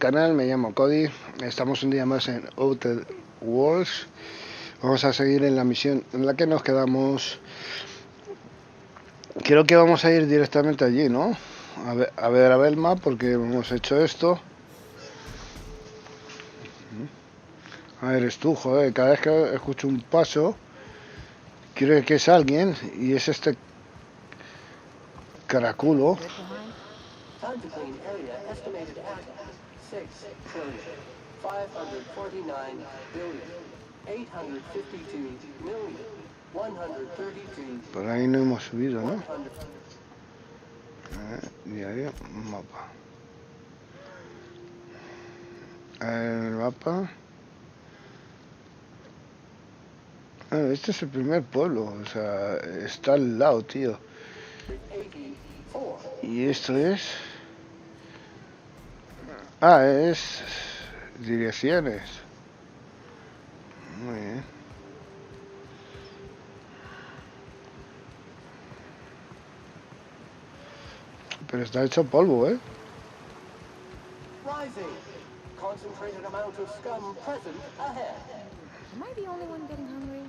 canal, me llamo Cody, estamos un día más en Outer Worlds. Vamos a seguir en la misión en la que nos quedamos. Creo que vamos a ir directamente allí, ¿no? A ver el mapa, porque hemos hecho esto. A ver, eres tú, joder, cada vez que escucho un paso, creo que es alguien, y es este caraculo. Por ahí no hemos subido, ¿no? Diario, mapa. El mapa. Este es el primer pueblo, o sea, está al lado, tío. Y esto es... es... direcciones. Muy bien. Pero está hecho polvo, ¿eh? Concentrated amount of scum present ahead. Am I the only one getting hungry?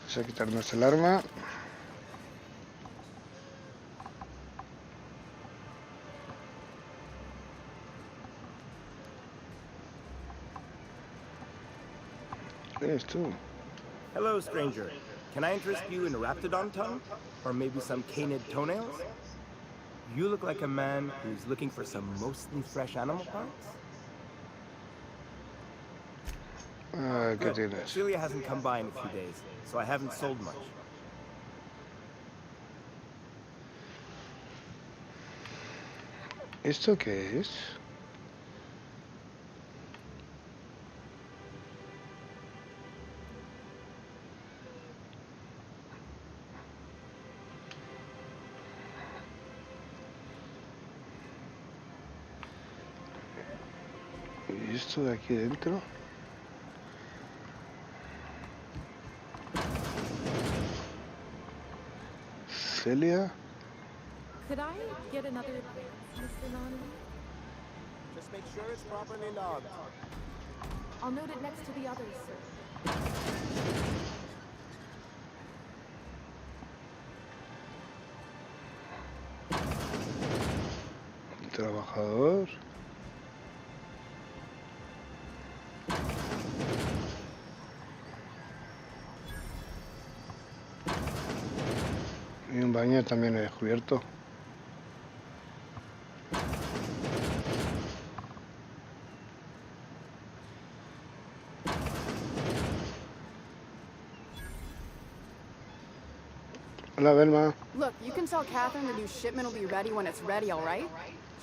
Vamos a quitarnos el arma. ¿Eres tú? Hello, stranger. Can I interest you in raptidon tongue? Or maybe some canid toenails? You look like a man who's looking for some mostly fresh animal parts. ¿Qué tienes? Celia hasn't come by in a few days, so I haven't sold much. ¿Esto qué es? ¿Y esto de aquí dentro? Celia. Could I get another advance, Mr. Nani? Just make sure it's properly logged. I'll note it next to the others, sir. Trabajador. Y un baño también he descubierto. Hola, Belma. Look, you can tell Catherine the new shipment will be ready when it's ready, all right?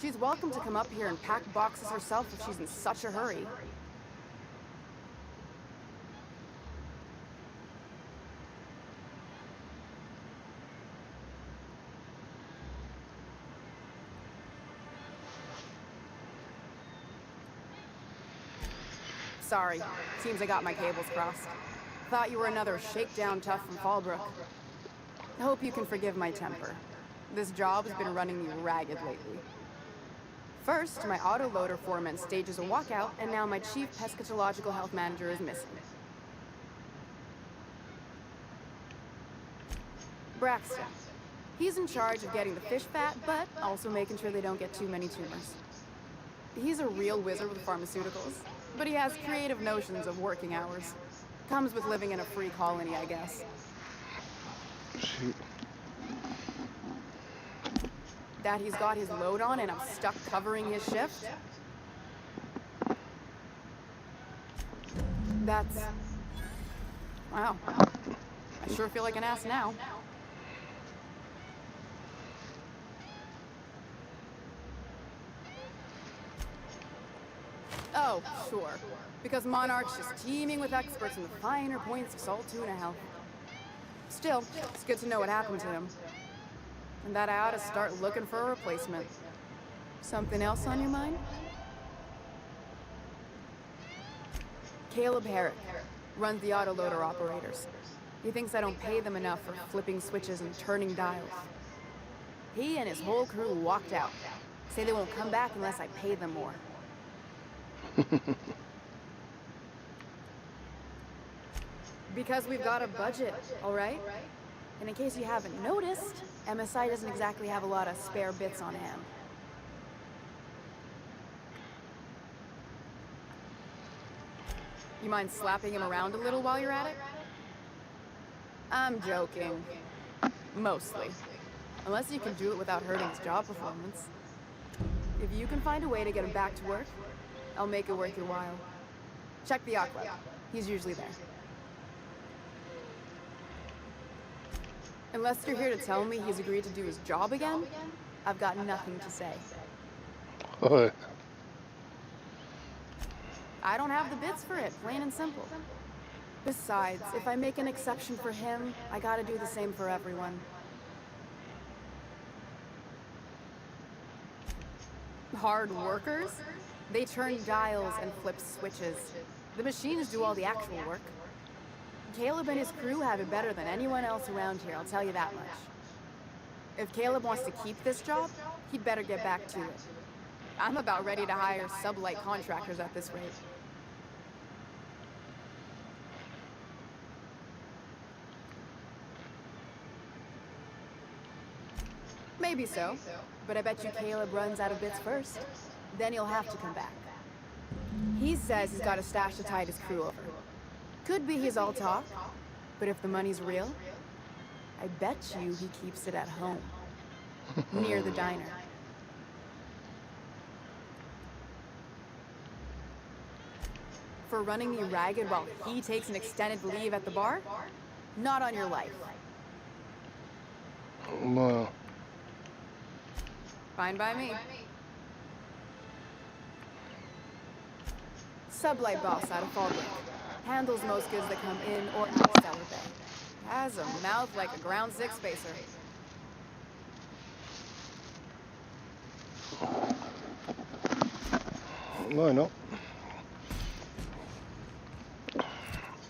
She's welcome to come up here and pack boxes herself if she's in such a hurry. Sorry, seems I got my cables crossed. Thought you were another shakedown tough from Fallbrook. Hope you can forgive my temper. This job has been running me ragged lately. First, my autoloader foreman stages a walkout, and now my chief pescatological health manager is missing. Braxton. He's in charge of getting the fish fat, but also making sure they don't get too many tumors. He's a real wizard with pharmaceuticals, but he has creative notions of working hours. Comes with living in a free colony, I guess. Sí. That he's got his load on and I'm stuck covering his shift? That's... Wow. I sure feel like an ass now. Oh, sure. Because Monarch's just teeming with experts in the finer points of salt tuna health. Still, it's good to know what happened to him. And that I ought to start looking for a replacement. Something else on your mind? Caleb Herrick runs the autoloader operators. He thinks I don't pay them enough for flipping switches and turning dials. He and his whole crew walked out. Say they won't come back unless I pay them more. Because we've got a budget, all right? And in case you haven't noticed, MSI doesn't exactly have a lot of spare bits on hand. You mind slapping him around a little while you're at it? I'm joking. Mostly. Unless you can do it without hurting his job performance. If you can find a way to get him back to work, I'll make it worth your while. Check the yacht club. He's usually there. Unless you're here to tell me he's agreed to do his job again, I've got nothing to say. Joder. I don't have the bits for it, plain and simple. Besides, if I make an exception for him, I gotta do the same for everyone. Hard workers? They turn dials and flip switches. The machines do all the actual work. Caleb and his crew have it better than anyone else around here, I'll tell you that much. If Caleb wants to keep this job, he'd better get back to it. I'm about ready to hire sublight contractors at this rate. Maybe so, but I bet you Caleb runs out of bits first. Then he'll have to come back. He says he's got a stash to tide his crew over. Could be he's all talk, but if the money's real, I bet you he keeps it at home, near the diner. For running me ragged while he takes an extended leave at the bar? Not on your life. Bueno, Fine by me. Sublight boss out of Fallbrook. Handles most goods that come in or out of Stellar Bay. Has a mouth like a ground six spacer. bueno.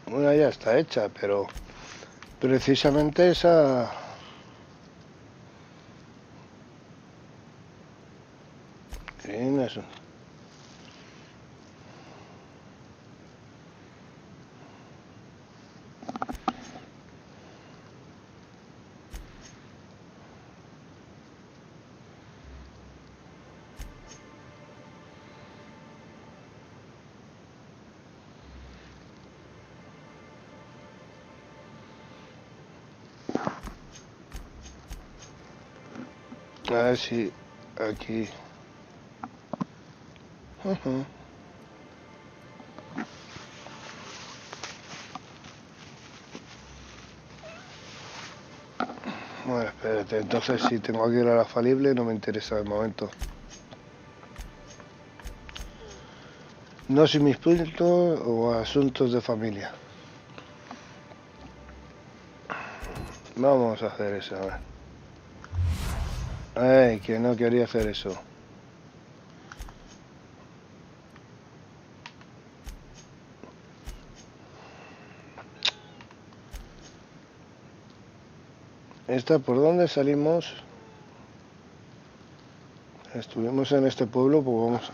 Una ya está hecha, pero precisamente esa... Bien, eso. A ver si aquí. Bueno, espérate, entonces si tengo aquí la falible no me interesa de momento. No sin mis puntos o asuntos de familia. Vamos a hacer eso, a ver. Ay, que no quería hacer eso. Esta, ¿por dónde salimos? Estuvimos en este pueblo, pues vamos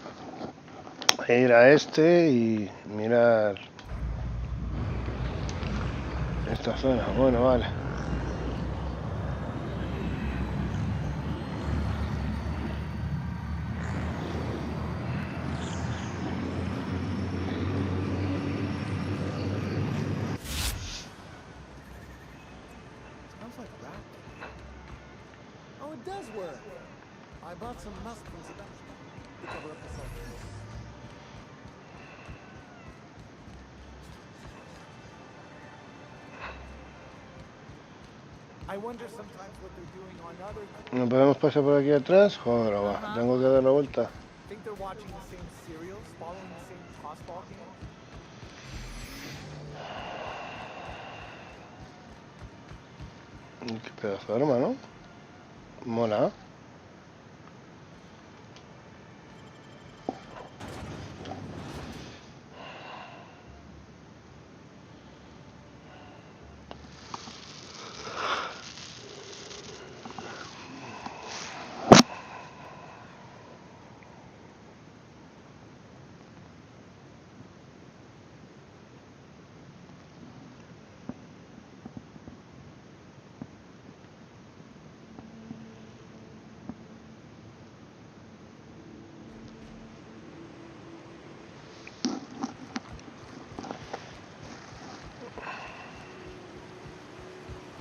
a ir a este y mirar esta zona. Bueno, vale. I bought some muskins to cover up the salt. ¿No podemos pasar por aquí atrás? Joder, va. Tengo que dar la vuelta. Qué pedazo de arma, ¿no? Mola.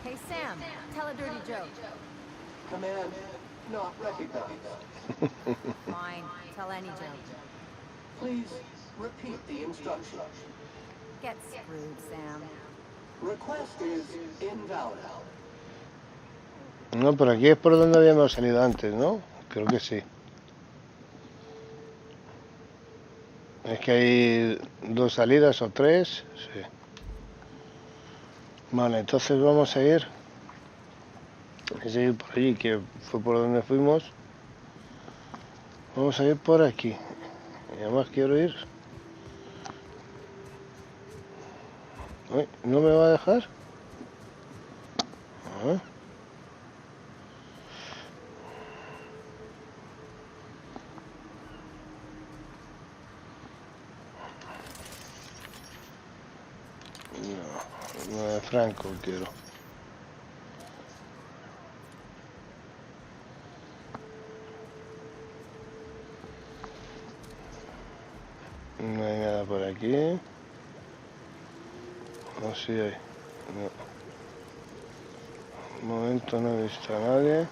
Hey, Sam, tell a dirty joke. Command not recognized. Fine, tell any joke. Please repeat the instruction. Get screwed, Sam. Request is invalid. No, por aquí es por donde habíamos salido antes, ¿no? Creo que sí. Es que hay 2 salidas o 3. Sí. Vale, entonces vamos a ir. A seguir por allí, que fue por donde fuimos. Vamos a ir por aquí. Y además quiero ir. Uy, ¿no me va a dejar? Ah. No de Franco quiero. No hay nada por aquí. No, sí hay. No. Un momento, no he visto a nadie.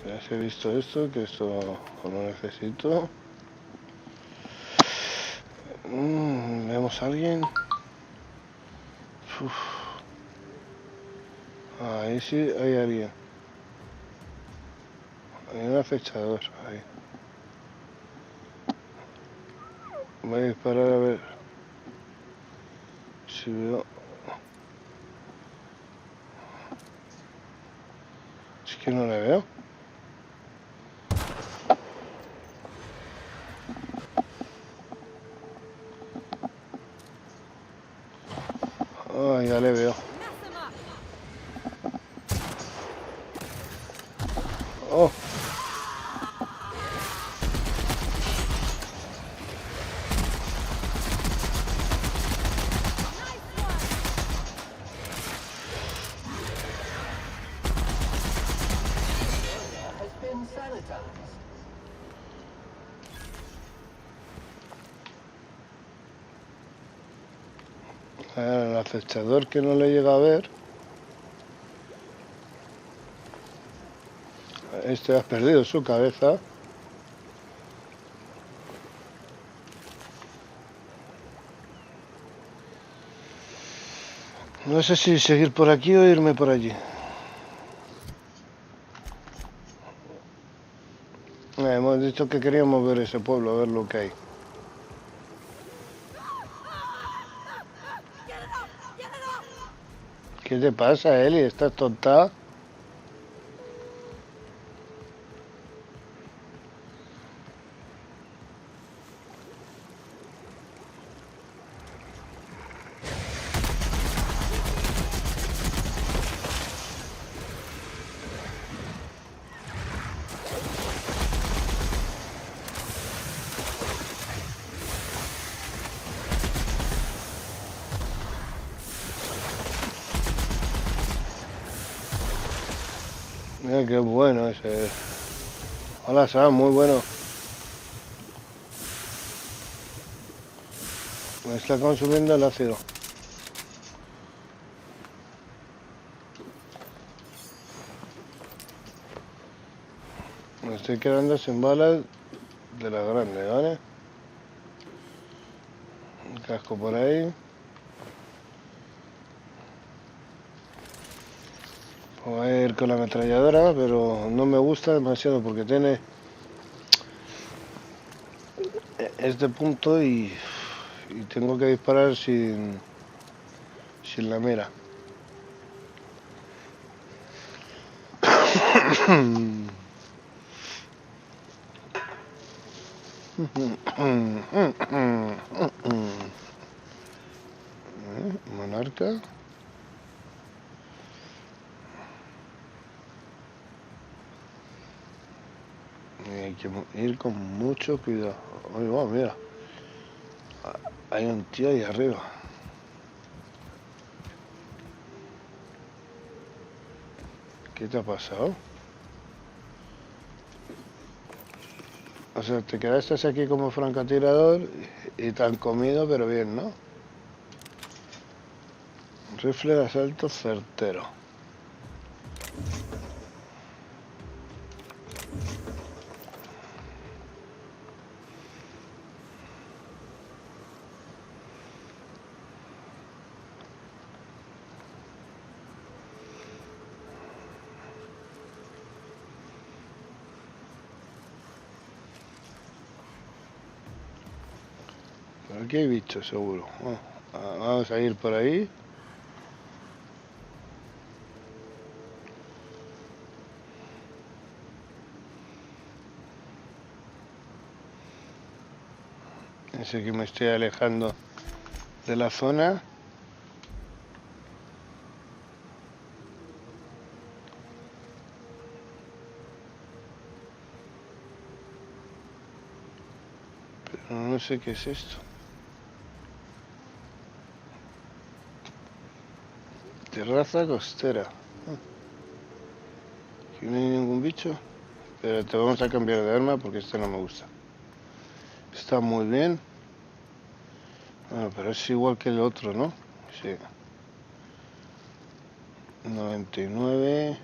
Ya he visto esto, que esto no necesito. ¿Vemos a alguien? Uf. Ahí sí hay alguien. Hay un acechador ahí. Voy a disparar a ver si veo. Es que no le veo. Oh, ya le veo. Oh. Has been sanitized. El acechador que no le llega a ver. Este ha perdido su cabeza. No sé si seguir por aquí o irme por allí. Hemos dicho que queríamos ver ese pueblo, a ver lo que hay. ¿Qué te pasa, Eli? ¿Estás tonta? Mira qué bueno ese. Hola Sam, muy bueno. Me está consumiendo el ácido. Me estoy quedando sin balas de la grande, ¿vale? Un casco por ahí. Voy a ir con la ametralladora, pero no me gusta demasiado porque tiene este punto y tengo que disparar sin la mira. Monarca. Hay que ir con mucho cuidado. Ay, wow, mira. Hay un tío ahí arriba. ¿Qué te ha pasado? O sea, te quedaste aquí como francotirador y te han comido, pero bien, ¿no? Rifle de asalto certero. Por aquí hay bichos, seguro. Bueno, vamos a ir por ahí. Sé que me estoy alejando de la zona. Pero no sé qué es esto. Terraza costera. Aquí no hay ningún bicho. Pero te vamos a cambiar de arma porque este no me gusta. Está muy bien. Bueno, pero es igual que el otro, ¿no? Sí. 99.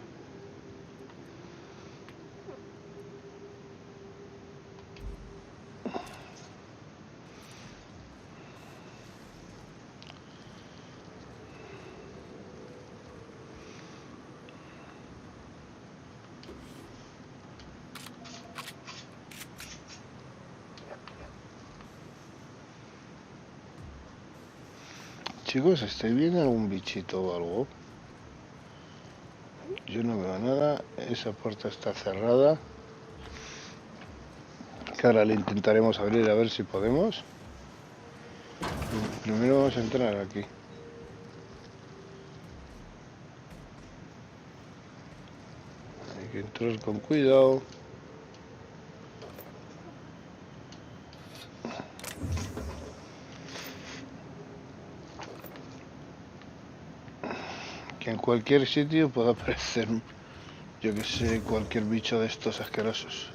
Chicos, ¿estáis viendo algún bichito o algo? Yo no veo nada. Esa puerta está cerrada. Que ahora le intentaremos abrir a ver si podemos. Primero vamos a entrar aquí. Hay que entrar con cuidado. Que en cualquier sitio pueda aparecer, yo que sé, cualquier bicho de estos asquerosos.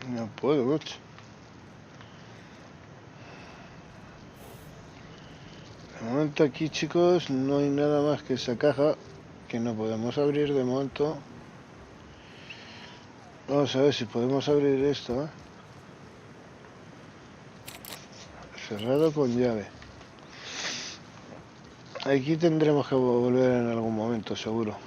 No puedo, macho. De momento aquí, chicos, no hay nada más que esa caja que no podemos abrir de momento. Vamos a ver si podemos abrir esto, ¿eh? Cerrado con llave. Aquí tendremos que volver en algún momento, seguro.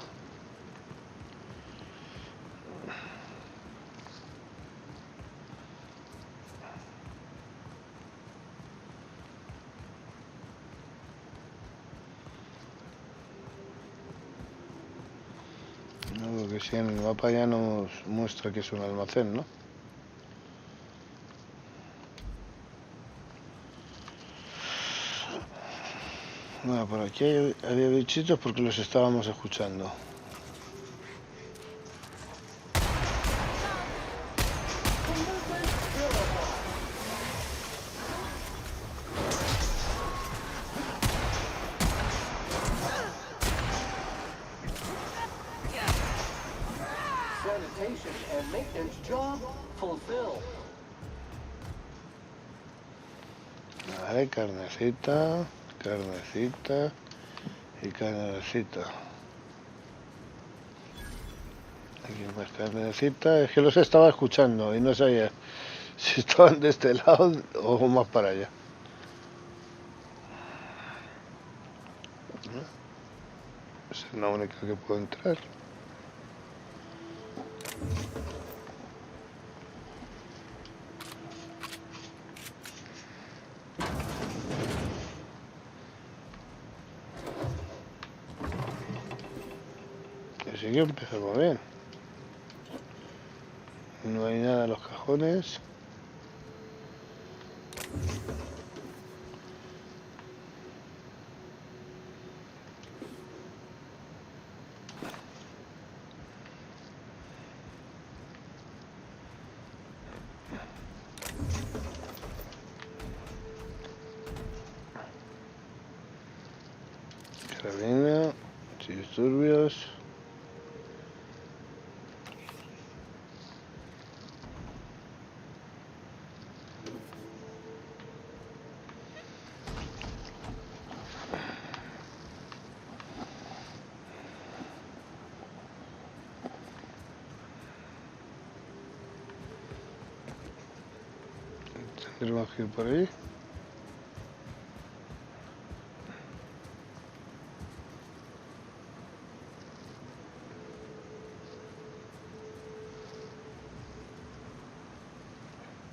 No, porque si en el mapa ya nos muestra que es un almacén, ¿no? Bueno, por aquí había bichitos porque los estábamos escuchando. transportation and maintenance job fulfilled. Vale, carnecita, carnecita y carnecita. Aquí más carnecita. Es que los estaba escuchando y no sabía si estaban de este lado o más para allá. Es la única que puedo entrar. Así que empezamos bien. No hay nada en los cajones. Carabina, sin disturbios. Tendremos que ir por ahí.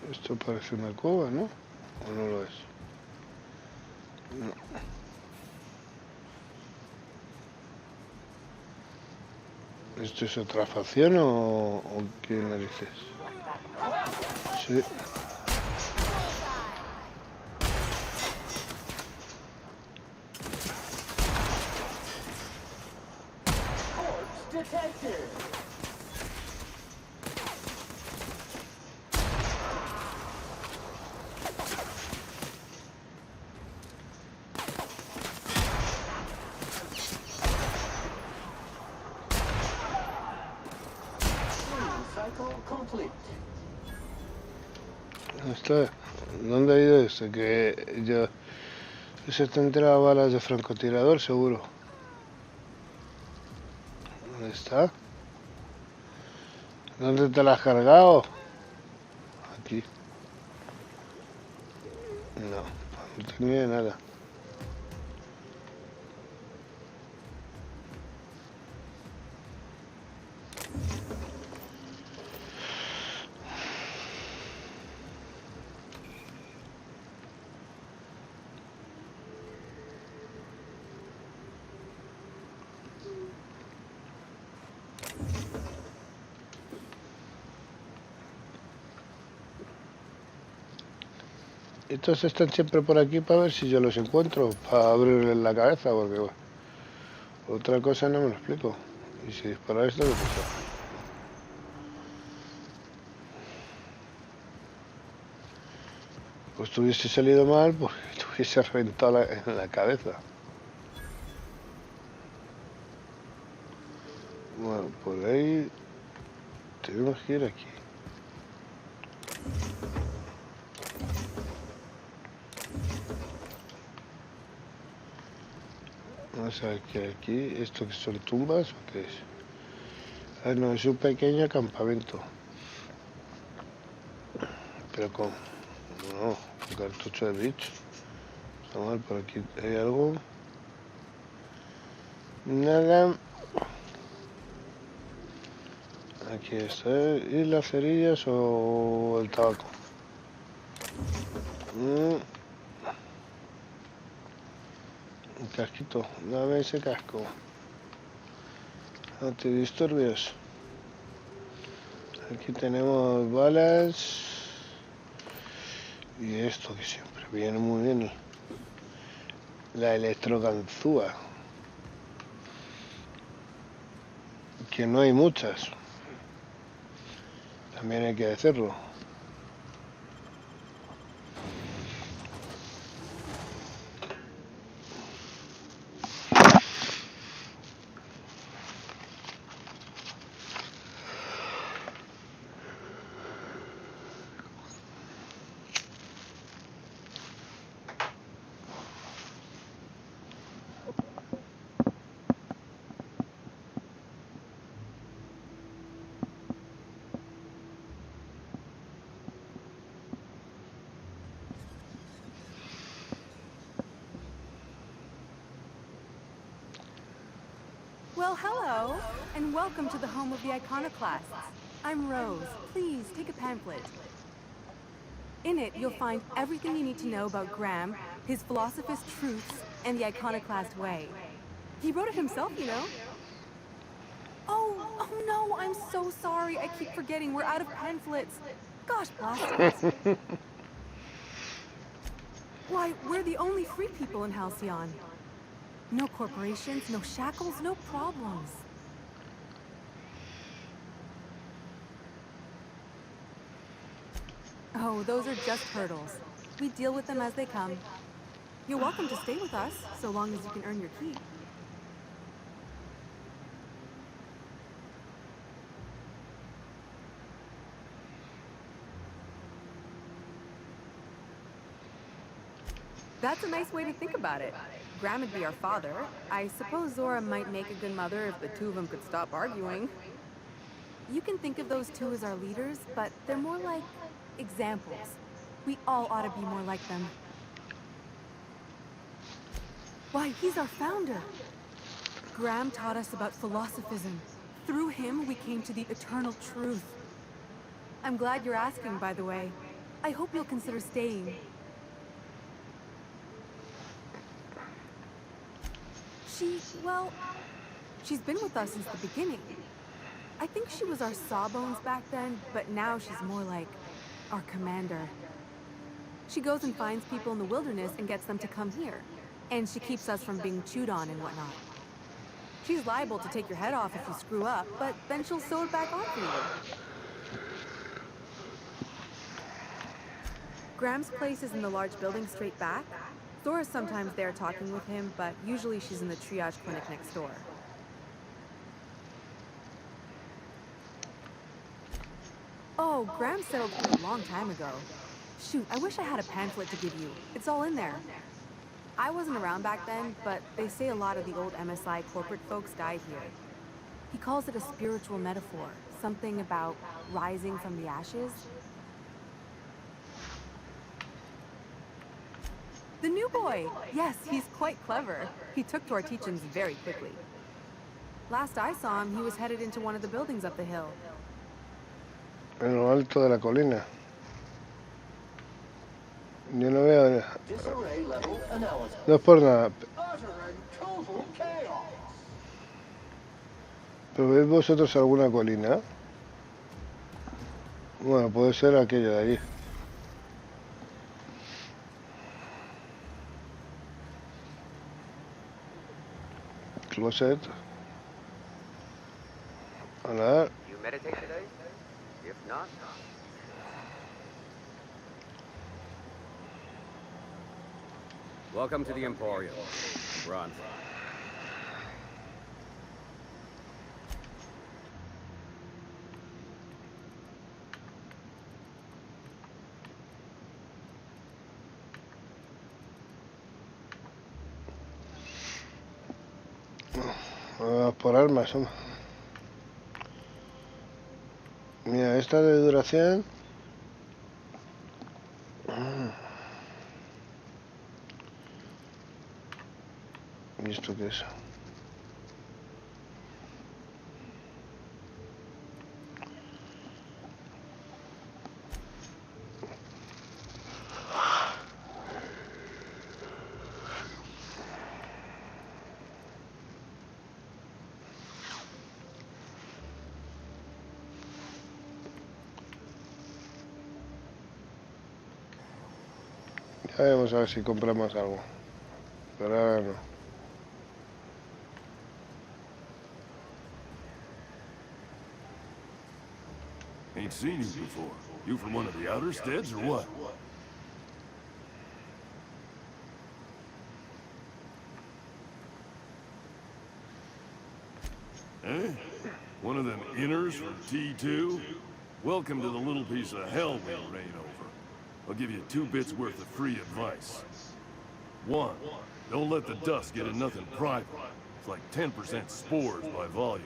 Esto parece una cueva, ¿no? ¿O no lo es? No. ¿Esto es otra facción o qué narices? Sí. Corpse detected. Cycle complete. ¿Dónde está? ¿Dónde ha ido este? Que yo... Ese tendrá balas de francotirador, seguro. ¿Dónde está? ¿Dónde te la has cargado? Aquí. No tenía nada. Estos están siempre por aquí para ver si yo los encuentro, para abrirles la cabeza, porque bueno, otra cosa no me lo explico. Y si dispara esto, ¿qué pasa? Pues te hubiese salido mal, pues te hubiese reventado en la cabeza. Bueno, por ahí tenemos que ir aquí. Vamos a ver qué hay aquí. ¿Esto que son tumbas o qué es? Ah, no, es un pequeño campamento. Pero con... No, un cartucho de bicho. Vamos a ver, por aquí hay algo. Nada. Aquí está. ¿Y las cerillas o el tabaco? Un casquito. Dame ese casco. Antidisturbios. Aquí tenemos balas. Y esto que siempre viene muy bien. La electroganzúa. Que no hay muchas. También hay que decirlo. Well, hello, and welcome to the home of the iconoclasts. I'm Rose. Please, take a pamphlet. In it, you'll find everything you need to know about Graham, his philosopher's truths, and the iconoclast way. He wrote it himself, you know. Oh no, I'm so sorry. I keep forgetting. We're out of pamphlets. Gosh, blast it. Why, we're the only free people in Halcyon. No corporations, no shackles, no problems. Oh, those are just hurdles. We deal with them as they come. You're welcome to stay with us, so long as you can earn your keep. That's a nice way to think about it. Graham would be our father. I suppose Zora might make a good mother if the two of them could stop arguing. You can think of those two as our leaders, but they're more like examples. We all ought to be more like them. Why, he's our founder. Graham taught us about philosophism. Through him, we came to the eternal truth. I'm glad you're asking, by the way. I hope you'll consider staying. She's been with us since the beginning. I think she was our sawbones back then, but now she's more like our commander. She goes and finds people in the wilderness and gets them to come here. And she keeps us from being chewed on and whatnot. She's liable to take your head off if you screw up, but then she'll sew it back on for you. Graham's place is in the large building straight back. Zora's sometimes there talking with him, but usually she's in the triage clinic next door. Oh, Graham settled here a long time ago. Shoot, I wish I had a pamphlet to give you. It's all in there. I wasn't around back then, but they say a lot of the old MSI corporate folks died here. He calls it a spiritual metaphor, something about rising from the ashes. The new boy! Yes, he's quite clever. He took to our teachings very quickly. Last I saw him, he was headed into one of the buildings up the hill. En lo alto de la colina. Yo no veo... Disarray level analysis. No es por nada. Utter and total chaos. ¿Pero veis vosotros alguna colina? Bueno, puede ser aquella de allí. Closet. Hola. You meditate today? If not, welcome to the Emporium. Run. Por armas, hombre. Mira, esta de duración. ¿Y esto qué es? Ya vamos a ver si compramos algo. Pero ahora no. Ain't seen you before. You from one of the outer steads or what? Eh? One of them inners from T2? Welcome to the little piece of hell we reign over. I'll give you 2 bits worth of free advice. 1, don't let the dust get in nothing private. It's like 10% spores by volume.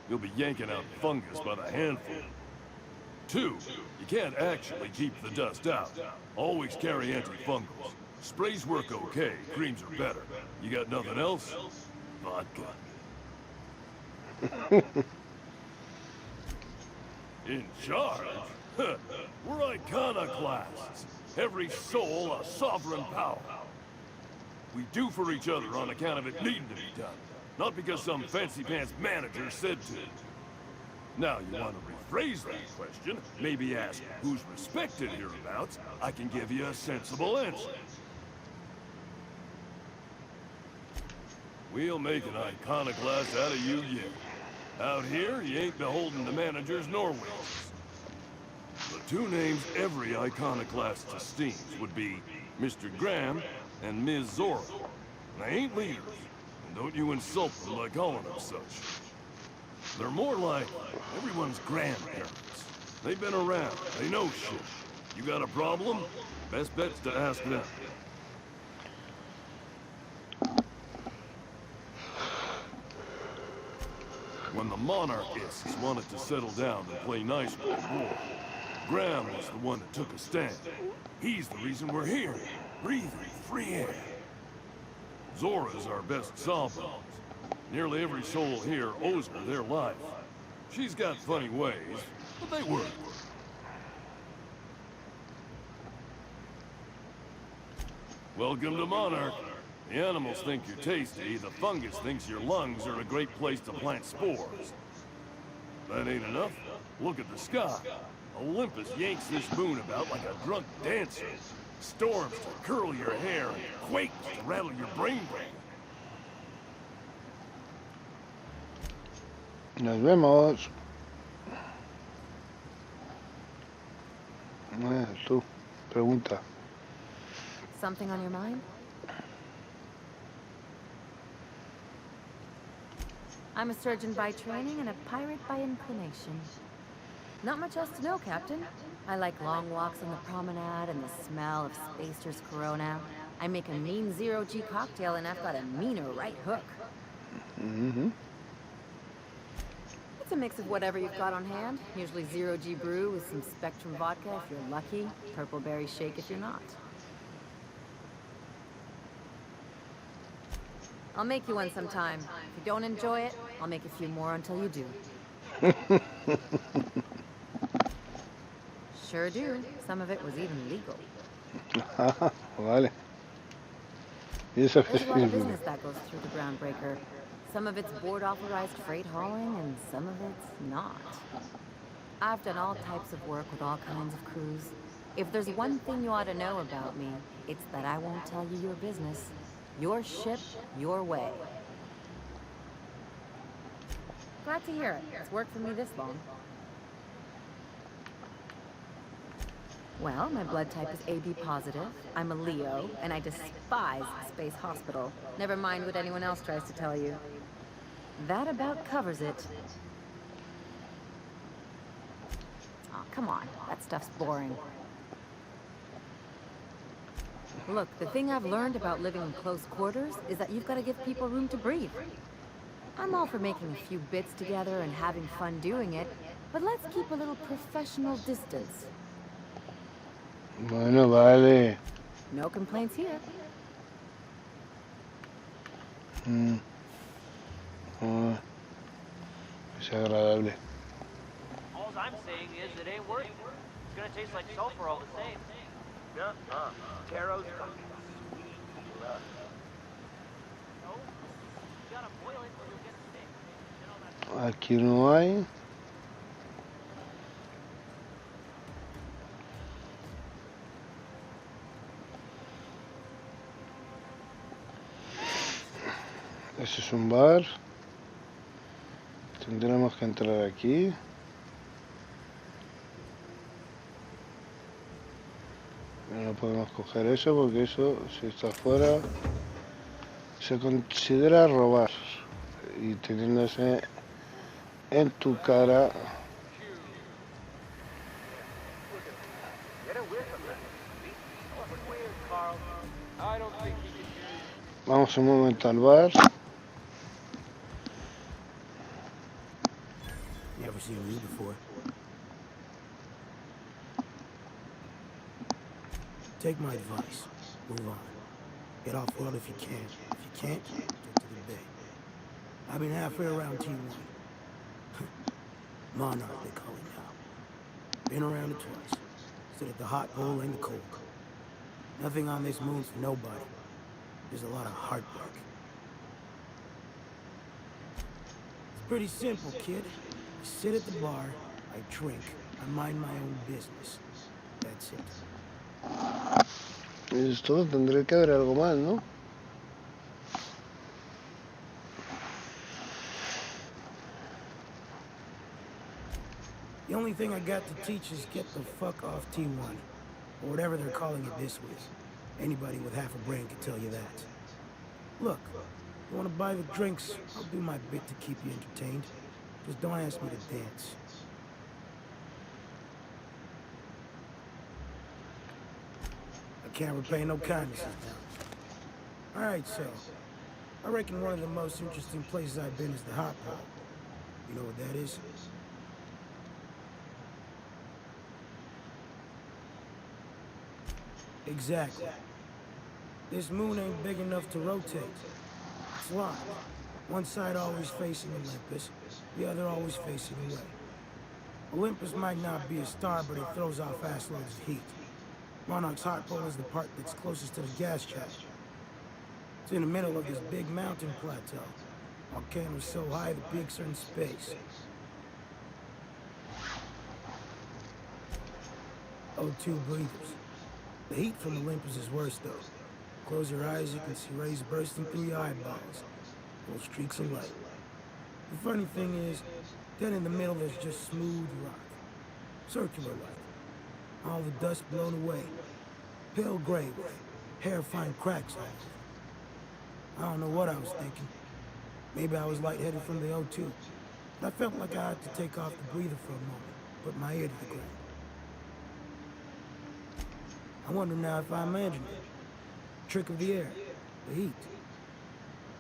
You'll be yanking out fungus by the handful. 2, you can't actually keep the dust out. Always carry antifungals. Sprays work okay, creams are better. You got nothing else? Vodka. In charge? We're iconoclasts. Every soul a sovereign power. We do for each other on account of it needing to be done. Not because some fancy-pants manager said to. Now, you want to rephrase that question, maybe ask who's respected hereabouts, I can give you a sensible answer. We'll make an iconoclast out of you yet. Out here, you ain't beholden to managers nor wages. The two names every iconoclast esteems would be Mr. Graham and Ms. Zora. They ain't leaders, and don't you insult them by calling them such. They're more like everyone's grandparents. They've been around, they know shit. You got a problem? Best bet's to ask them. When the monarchists wanted to settle down and play nice with the war, Graham was the one that took a stand. He's the reason we're here, breathing free air. Zora's our best solver. Nearly every soul here owes her their life. She's got funny ways, but they work. Welcome to Monarch. The animals think you're tasty, the fungus thinks your lungs are a great place to plant spores. That ain't enough. Look at the sky. Olympus yanks this moon about like a drunk dancer. Storms to curl your hair and quakes to rattle your brain. Nos vemos. Tú, pregunta. Something on your mind? I'm a surgeon by training and a pirate by inclination. Not much else to know, Captain. I like long walks on the promenade and the smell of Spacer's Corona. I make a mean zero-G cocktail and I've got a meaner right hook. Mm-hmm. It's a mix of whatever you've got on hand. Usually zero-G brew with some Spectrum vodka if you're lucky, purple berry shake if you're not. I'll make you one sometime. If you don't enjoy it, I'll make a few more until you do. Sure do. Some of it was even legal. Vale. ¿Y eso qué There's a lot of sirve? business that goes through the groundbreaker. Some of it's board-authorized freight hauling, and some of it's not. I've done all types of work with all kinds of crews. If there's one thing you ought to know about me, it's that I won't tell you your business. Your ship, your way. Glad to hear it. It's worked for me this long. Well, my blood type is AB positive. I'm a Leo, and I despise Space Hospital. Never mind what anyone else tries to tell you. That about covers it. Oh, come on. That stuff's boring. Look, the thing I've learned about living in close quarters is that you've got to give people room to breathe. I'm all for making a few bits together and having fun doing it, but let's keep a little professional distance. Bueno, vale. No complaints here. Es agradable. All I'm saying is it ain't worth it. It's gonna taste like sulfur all the same. Taro's got No, you gotta boil it or you'll get sick. You know that. Aquí no hay. Ese es un bar. Tendremos que entrar aquí. No podemos coger eso porque eso, si está fuera, se considera robar. Y teniéndose en tu cara. Vamos un momento al bar. never seen you before. Take my advice. Move on. Get off world if you can. If you can't, get to the bay. I've been halfway around T1. Monarch, they call it now. Been around it twice. Stood at the hot pole and the cold. Nothing on this moon's for nobody. There's a lot of heartbreak. It's pretty simple, kid. I sit at the bar, I drink, I mind my own business. That's it. Esto tendré que haber algo más, ¿no? The only thing I got to teach is get the fuck off T1. Or whatever they're calling it this week. Anybody with half a brain can tell you that. Look, you want to buy the drinks, I'll do my bit to keep you entertained. Just don't ask me to dance. I can't repay no kindnesses now. Alright, so, I reckon one of the most interesting places I've been is the hot pot. You know what that is? Exactly. This moon ain't big enough to rotate. It's locked. One side always facing Olympus, the other always facing away. Olympus might not be a star, but it throws off ass loads of heat. Monarch's hot pole is the part that's closest to the gas giant. It's in the middle of this big mountain plateau. Volcanoes so high the peaks are in space. O2 breathers. The heat from Olympus is worse, though. Close your eyes, you can see rays bursting through your eyeballs. Little streaks of light. The funny thing is, then in the middle there's just smooth rock. Circular light. All the dust blown away. Pale gray with hair-fine cracks on it. I don't know what I was thinking. Maybe I was lightheaded from the O2. But I felt like I had to take off the breather for a moment. Put my ear to the ground. I wonder now if I imagined it. Trick of the air, the heat.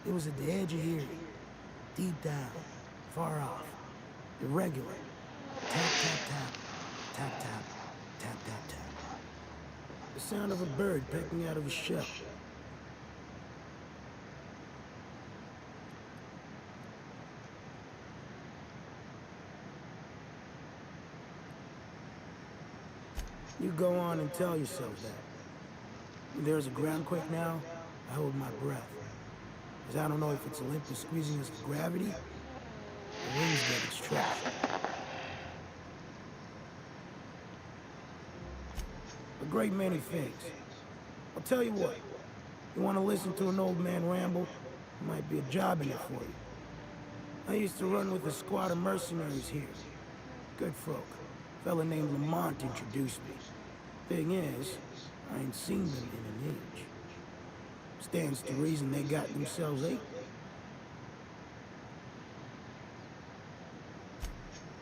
It was at the edge of hearing, deep down, far off, irregular. Tap, tap, tap, tap, tap, tap, tap, tap. The sound of a bird pecking out of a shell. You go on and tell yourself that. When there's a groundquake now, I hold my breath. Because I don't know if it's Olympus squeezing us with gravity, or wings getting stretched. A great many things. I'll tell you what, you want to listen to an old man ramble? There might be a job in it for you. I used to run with a squad of mercenaries here. Good folk. A fella named Lamont introduced me. Thing is, I ain't seen them in an age. Stands to reason they got themselves a...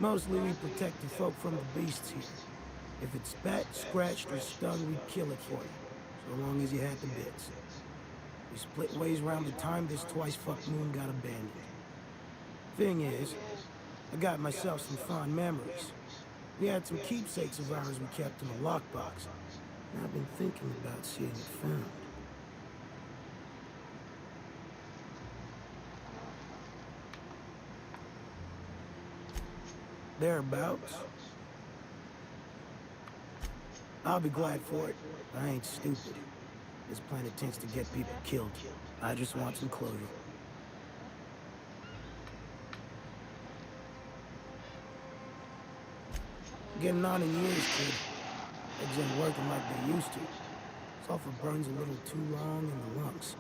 Mostly we protect the folk from the beasts here. If it's spat, scratched, or stung, we'd kill it for you. So long as you had the bits. We split ways around the time this twice-fucked moon got abandoned. Thing is, I got myself some fond memories. We had some keepsakes of ours we kept in a lockbox. And I've been thinking about seeing it found. Thereabouts. I'll be glad for it. I ain't stupid. This planet tends to get people killed. I just want some closure. Getting on in years, kid. Legs ain't working like they used to. Sulfur burns a little too long in the lungs.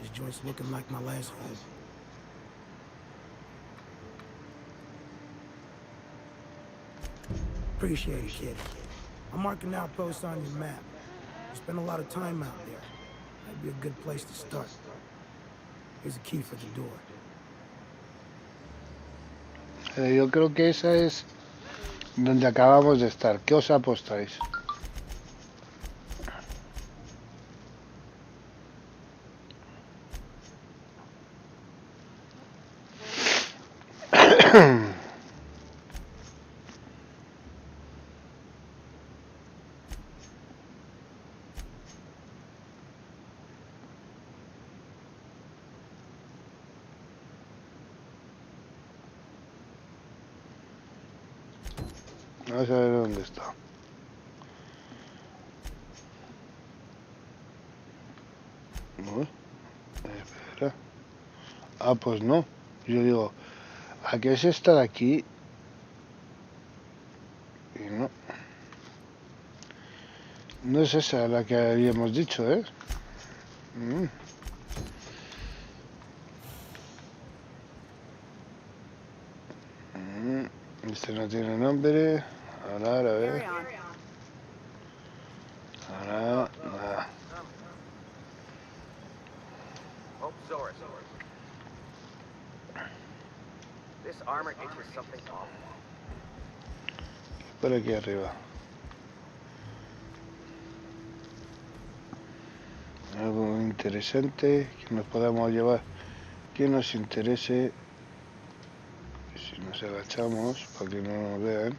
This joint's looking like my last home. Appreciate it, kid. I'm marking outposts on your map. You spend a lot of time out there. That'd be a good place to start. Here's a key for the door. Yo creo que esa es donde acabamos de estar. ¿Qué os apostáis? Vamos a ver dónde está. Espera. Ah, pues no. Yo digo, ¿a qué es esta de aquí? Y no. No es esa la que habíamos dicho, ¿eh? Este no tiene nombre. Ahora, a ver. Ahora, nada. Oh, Zora. This armor itches something awful. Por aquí arriba. Algo interesante que nos podamos llevar, que nos interese. Si nos agachamos para que no nos vean.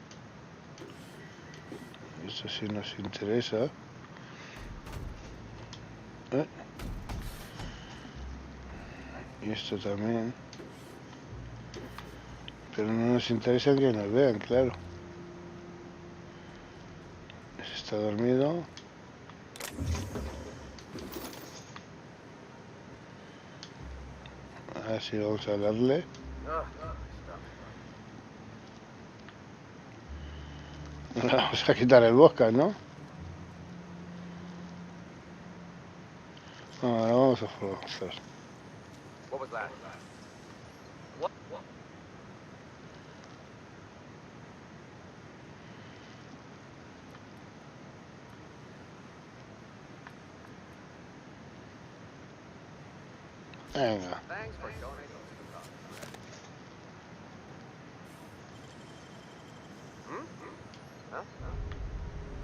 Esto sí nos interesa. Y esto también. Pero no nos interesa que nos vean, claro. Está dormido. Así vamos a darle. Vamos a quitar el bosque, ¿no? Ahora vamos a forzar. What was that? What? Venga. Thanks for donating to the cause. Huh?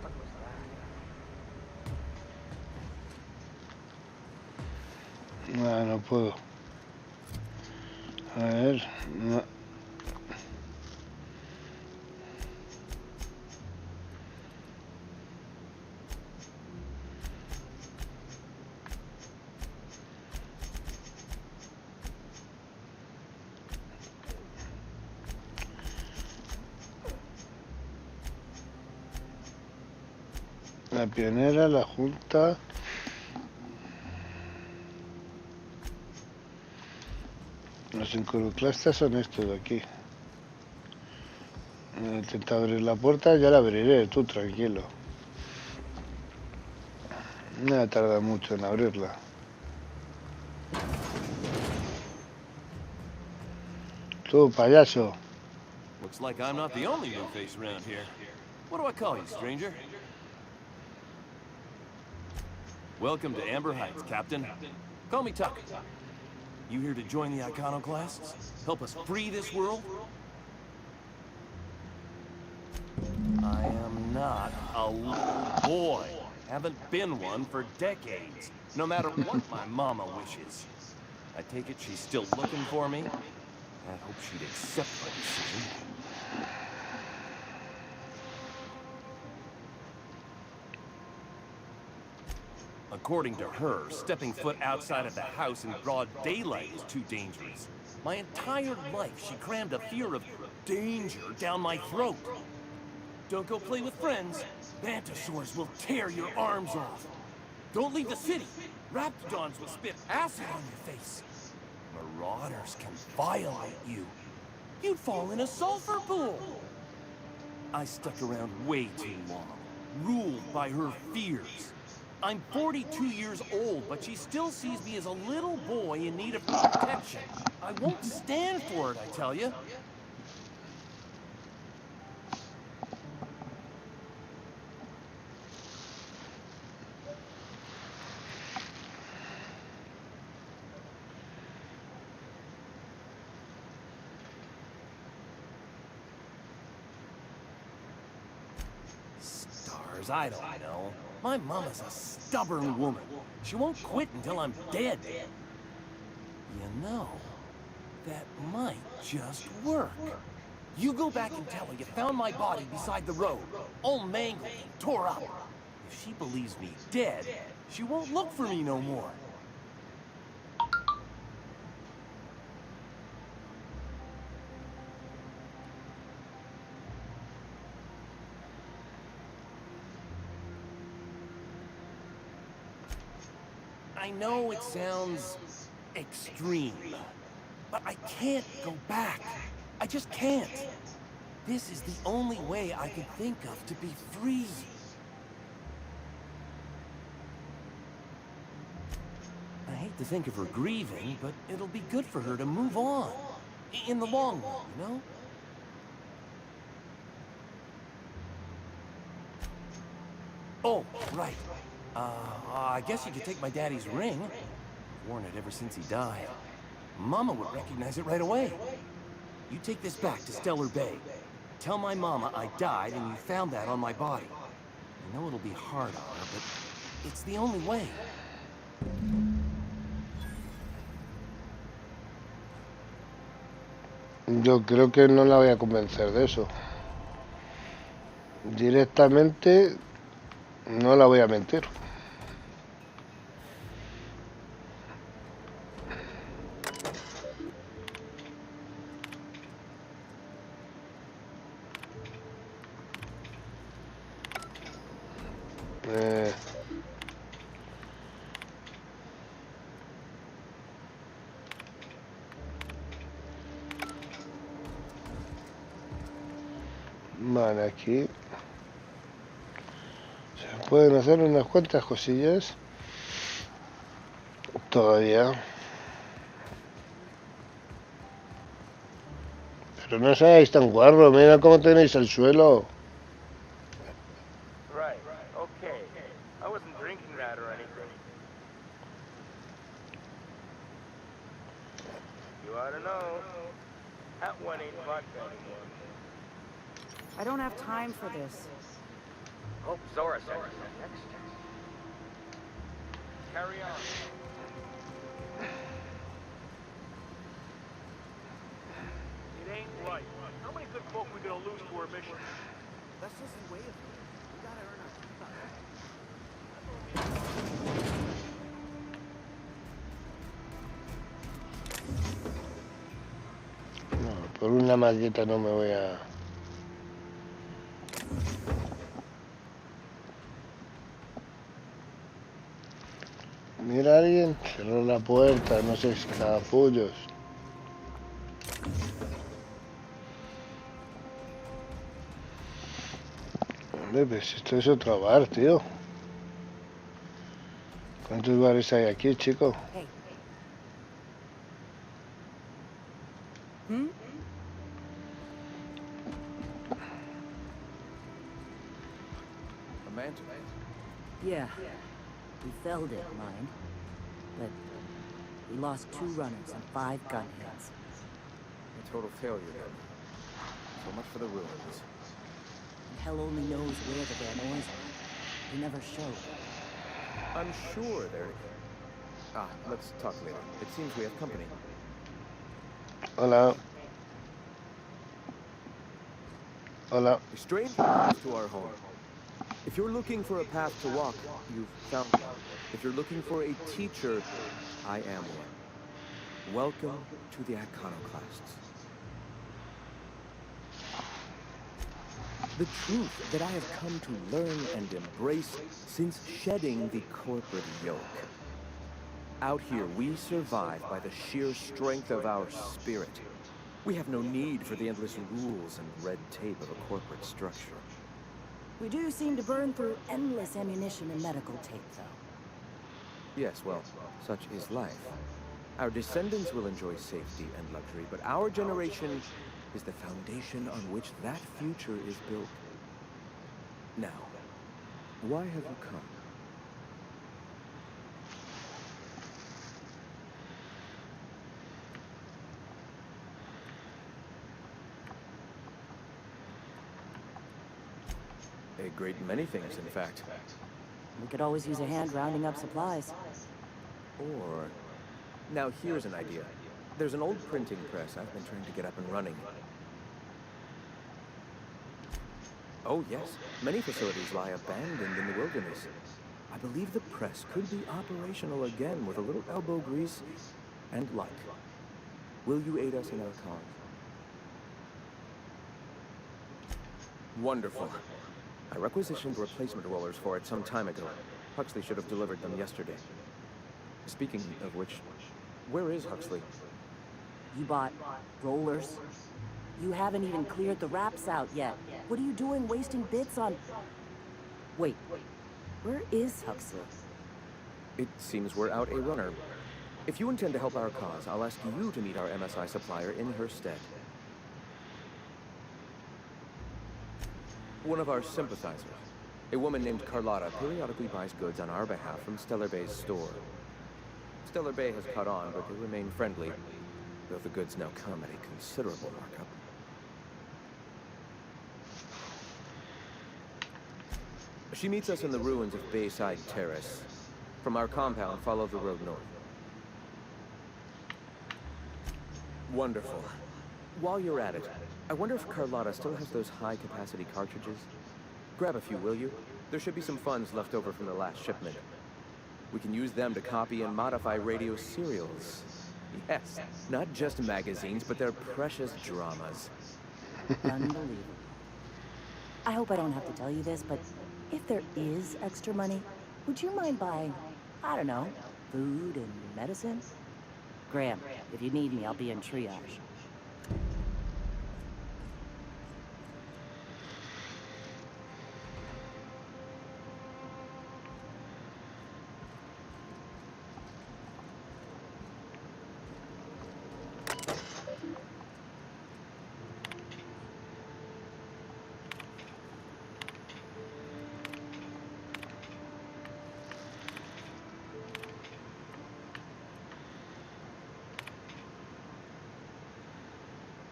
What was that? No, no puedo. A ver, no. La pionera, la junta. Los iconoclastas son estos de aquí. He intentado abrir la puerta, ya la abriré, tú tranquilo. No tarda mucho en abrirla. Tú, payaso. Looks like I'm not the only new face around here. What do I call you, stranger? Welcome to Amber Heights, Captain. Call me Tuck. You here to join the iconoclasts? Help us free this world? I am not a little boy. Haven't been one for decades. No matter what my mama wishes. I take it she's still looking for me? I hope she'd accept my decision. According to her, stepping foot outside of the house in broad daylight is too dangerous. My entire life, she crammed a fear of danger down my throat. Don't go play with friends. Mantisaurs will tear your arms off. Don't leave the city. Raptidons will spit acid on your face. Marauders can violate you. You'd fall in a sulfur pool. I stuck around way too long, ruled by her fears. I'm 42 years old, but she still sees me as a little boy in need of protection. I won't stand for it, I tell you. Stars, I don't know. My mama's a stubborn woman. She won't quit until I'm dead. You know, that might just work. You go back and tell her you found my body beside the road, all mangled and tore up. If she believes me dead, she won't look for me no more. I know it sounds extreme, but I can't go back. I just can't. This is the only way I can think of to be free. I hate to think of her grieving, but it'll be good for her to move on. In the long run, you know? Oh, right. I guess you could take my daddy's ring. I've worn it ever since he died. Mama would recognize it right away. You take this back to Stellar Bay. Tell my mama I died and you found that on my body. I know it'll be hard on her, but it's the only way. Yo creo que no la voy a convencer de eso. Directamente no la voy a mentir. Vale, aquí se pueden hacer unas cuantas cosillas todavía, pero no seáis tan guarros. Mira cómo tenéis el suelo. Right, okay. I wasn't drinking that or anything. You ought to know. That one ain't vodka anymore. I don't have time for this. Oh, Zora said next. Carry on. It ain't right. How many good folk we gonna lose to our mission? That's just the way of it. We gotta earn our keep on it. No, por una maqueta no me voy a... Mira, alguien cerró la puerta, no sé si cagafullos. Hombre, pues esto es otro bar, tío. ¿Cuántos bares hay aquí, chico? Hey. Hmm? Amanda? Yeah. We felled it, mind. But we lost 2 runners and 5 gunheads. A total failure, then. So much for the ruins. And hell only knows where the Van Oys are. They never showed. I'm sure they're... let's talk later. It seems we have company. Hola. Hola. A stranger comes to our home. If you're looking for a path to walk, you've found one. If you're looking for a teacher, I am one. Welcome to the Iconoclasts. The truth that I have come to learn and embrace since shedding the corporate yoke. Out here, we survive by the sheer strength of our spirit. We have no need for the endless rules and red tape of a corporate structure. We do seem to burn through endless ammunition and medical tape, though. Yes, well, such is life. Our descendants will enjoy safety and luxury, but our generation is the foundation on which that future is built. Now, why have you come? A great many things, in fact. We could always use a hand rounding up supplies. Or... Now, here's an idea. There's an old printing press I've been trying to get up and running. Oh, yes. Many facilities lie abandoned in the wilderness. I believe the press could be operational again with a little elbow grease and luck. Will you aid us in our cause? Wonderful. I requisitioned replacement rollers for it some time ago. Huxley should have delivered them yesterday. Speaking of which, where is Huxley? You bought rollers? You haven't even cleared the wraps out yet. What are you doing wasting bits on... Wait, where is Huxley? It seems we're out a runner. If you intend to help our cause, I'll ask you to meet our MSI supplier in her stead. One of our sympathizers, a woman named Carlotta, periodically buys goods on our behalf from Stellar Bay's store. Stellar Bay has caught on, but they remain friendly, though the goods now come at a considerable markup. She meets us in the ruins of Bayside Terrace. From our compound, follow the road north. Wonderful. While you're at it, I wonder if Carlotta still has those high-capacity cartridges? Grab a few, will you? There should be some funds left over from the last shipment. We can use them to copy and modify radio serials. Yes, not just magazines, but their precious dramas. Unbelievable. I hope I don't have to tell you this, but if there is extra money, would you mind buying, I don't know, food and medicine? Graham, if you need me, I'll be in triage.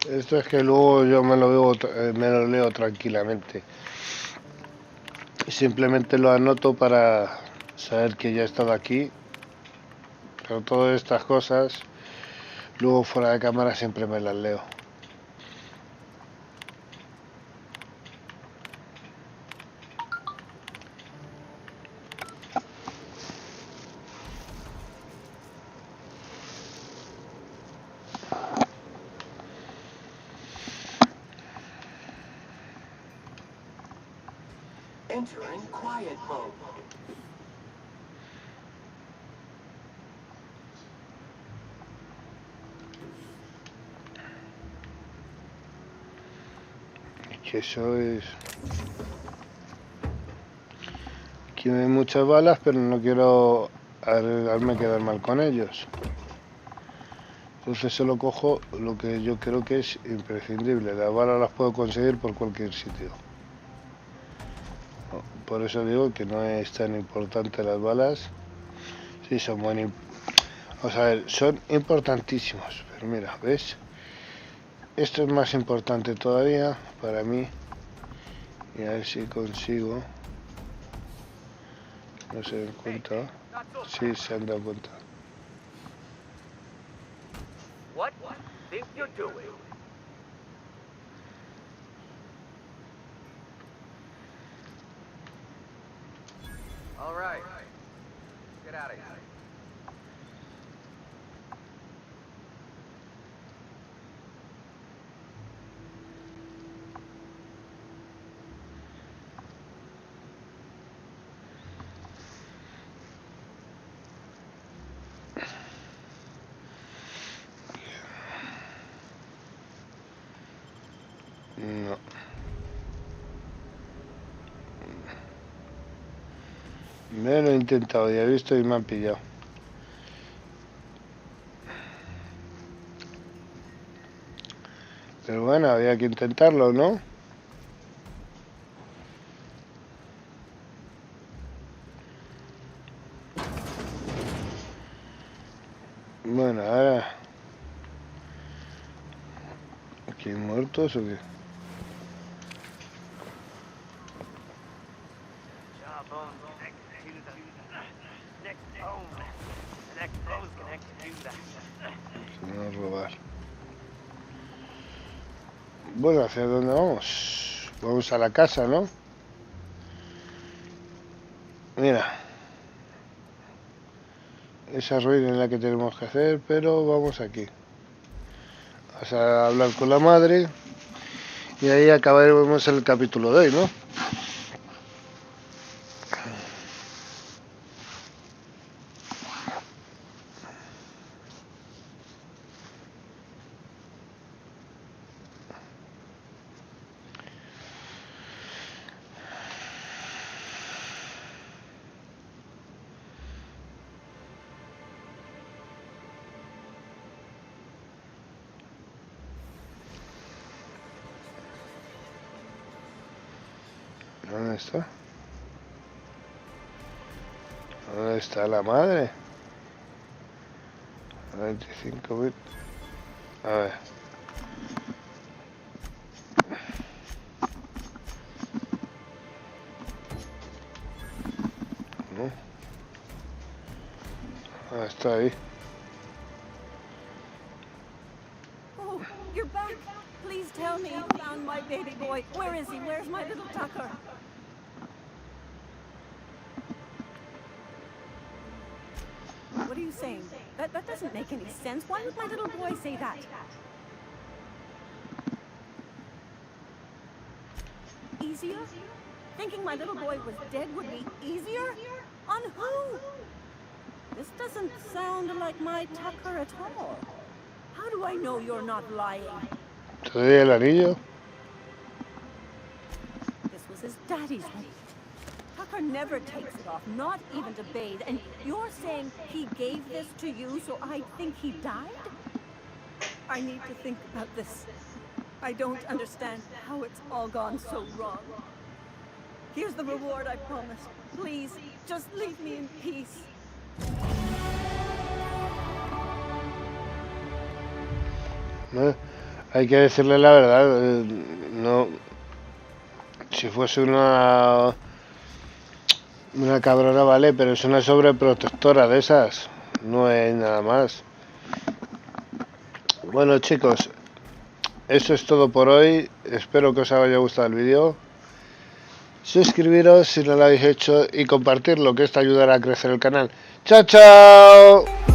Esto es que luego yo me lo leo tranquilamente. Simplemente lo anoto para saber que ya he estado aquí. Pero todas estas cosas, luego fuera de cámara siempre me las leo. Entering quiet mode. Que eso es... Aquí hay muchas balas, pero no quiero arriesgarme a quedar mal con ellos. Entonces solo cojo lo que yo creo que es imprescindible. Las balas las puedo conseguir por cualquier sitio. Por eso digo que no es tan importante las balas. Sí, son muy... Vamos a ver, son importantísimos. Pero mira, ¿ves? Esto es más importante todavía para mí. Y a ver si consigo. No se dan cuenta. Sí, se han dado cuenta. What think you're doing? All right. Get out of here. No. Me lo he intentado, ya he visto y me han pillado. Pero bueno, había que intentarlo, ¿no? Bueno, ahora... ¿Aquí hay muertos o qué? Vamos a robar. Bueno, ¿hacia dónde vamos? Vamos a la casa, ¿no? Mira. Esa ruina es la que tenemos que hacer, pero vamos aquí. Vamos a hablar con la madre. Y ahí acabaremos el capítulo de hoy, ¿no? ¿Dónde está? ¿Dónde está la madre? 25.000. A ver. No. Ah, está ahí. Oh, you're back. Please tell me you found my baby boy. Where is he? Where's my little Tucker? What are you saying? That doesn't make any sense. Why would my little boy say that? Easier? Thinking my little boy was dead would be easier? On who? This doesn't sound like my Tucker at all. How do I know you're not lying? ¿Te doy el anillo? This was his daddy's ring. Tucker never takes it off, not even to bathe. And you're saying he gave this to you so I think he died? I need to think about this. I don't understand how it's all gone so wrong. Here's the reward I promised. Please, just leave me in peace. ¿No? Hay que decirle la verdad. No. Si fuese una cabrona, vale, pero es una sobreprotectora de esas. No es nada más. Bueno, chicos, eso es todo por hoy. Espero que os haya gustado el vídeo. Suscribiros si no lo habéis hecho y compartirlo, que esto ayudará a crecer el canal. ¡Chao, chao!